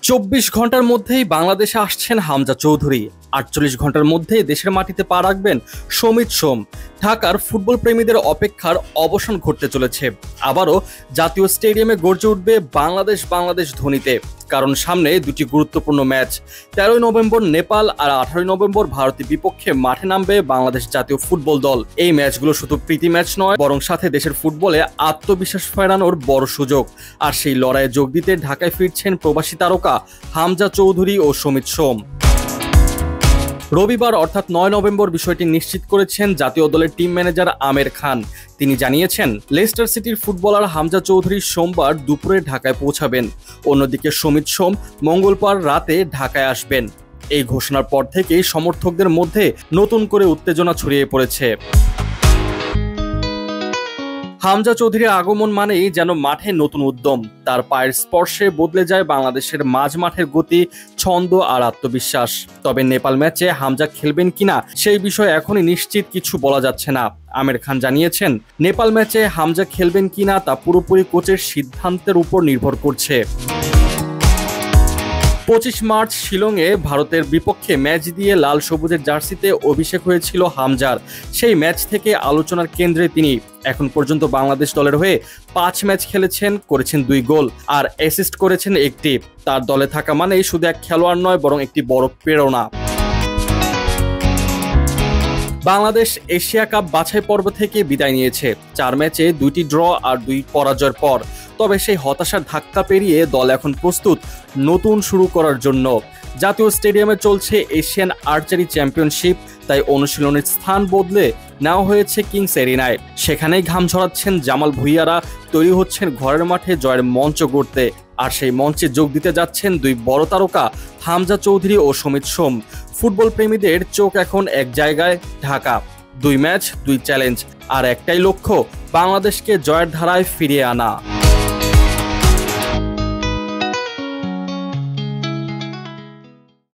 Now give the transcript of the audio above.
২৪ ঘন্টার মধ্যেই বাংলাদেশে আসছেন হামজা চৌধুরী। ৪৮ ঘন্টার মধ্যে দেশের মাটিতে পা রাখবেন সমিত সোম। ঢাকার ফুটবল প্রেমীদের অপেক্ষার অবসান ঘটতে চলেছে। আবারও জাতীয় স্টেডিয়ামে গর্জে উঠবে বাংলাদেশ বাংলাদেশ ধ্বনিতে। কারণ সামনে দুটি গুরুত্বপূর্ণ ম্যাচ। ১৩ নভেম্বর নেপাল আর ১৮ নভেম্বর ভারতের বিপক্ষে মাঠে নামবে বাংলাদেশ জাতীয় ফুটবল দল। এই ম্যাচগুলো শুধু প্রীতি ম্যাচ নয়, বরং সাথে দেশের ফুটবলে আত্মবিশ্বাস ফেরানোর বড় সুযোগ। আর সেই লড়াইয়ে যোগ দিতে ঢাকায় ফিরছেন প্রবাসী তারকা হামজা চৌধুরী ও সমিত সোম। রবিবার অর্থাৎ ৯ নভেম্বর বিষয়টি নিশ্চিত করেছেন জাতীয় দলের টিম ম্যানেজার আমের খান। তিনি জানিয়েছেন, লেস্টার সিটির ফুটবলার হামজা চৌধুরী সোমবার দুপুরে ঢাকায় পৌঁছাবেন। অন্যদিকে সমিত সোম মঙ্গলবার রাতে ঢাকায় আসবেন। এই ঘোষণার পর থেকেই সমর্থকদের মধ্যে নতুন করে উত্তেজনা ছড়িয়ে পড়েছে। হামজা চৌধুরীর আগমন মানেই যেন মাঠে নতুন উদ্যম। তার পায়ের স্পর্শে বদলে যায় বাংলাদেশের মাঝ মাঠের গতি, ছন্দ আর আত্মবিশ্বাস। তবে নেপাল ম্যাচে হামজা খেলবেন কিনা সেই বিষয়ে এখনই নিশ্চিত কিছু বলা যাচ্ছে না। আমের খান জানিয়েছেন, নেপাল ম্যাচে হামজা খেলবেন কিনা তা পুরোপুরি কোচের সিদ্ধান্তের উপর নির্ভর করছে। ২৫ মার্চ শিলংয়ে ভারতের বিপক্ষে ম্যাচ দিয়ে লাল সবুজের জার্সিতে অভিষেক হয়েছিল হামজার। সেই ম্যাচ থেকে আলোচনার কেন্দ্রে তিনি। এখন পর্যন্ত বাংলাদেশ দলের হয়ে ৫ ম্যাচ খেলেছেন, করেছেন ২ গোল আর অ্যাসিস্ট করেছেন ১টি। তার দলে থাকা মানেই শুধু এক খেলোয়াড় নয়, বরং একটি বড় প্রেরণা। বাংলাদেশ এশিয়া কাপ বাছাই পর্ব থেকে বিদায় নিয়েছে ৪ ম্যাচে ২টি ড্র আর ২ পরাজয়ের পর। তবে সেই হতাশার ধাক্কা পেরিয়ে দল এখন প্রস্তুত নতুন শুরু করার জন্য। জাতীয় স্টেডিয়ামে চলছে এশিয়ান আর্চারি চ্যাম্পিয়নশিপ, তাই অনুশীলনের স্থান বদলে নেওয়া হয়েছে কিংস এরিনায়। সেখানেই ঘাম ঝরাচ্ছেন জামাল ভুঁইয়ারা, তৈরি হচ্ছেন ঘরের মাঠে জয়ের মঞ্চ গড়তে। আর সেই মঞ্চে যোগ দিতে যাচ্ছেন ২ বড় তারকা হামজা চৌধুরী ও সমিত সোম। ফুটবল প্রেমীদের চোখ এখন এক জায়গায়, ঢাকা। ২ ম্যাচ ২ চ্যালেঞ্জ আর একটাই লক্ষ্য, বাংলাদেশকে জয়ের ধারায় ফিরিয়ে আনা।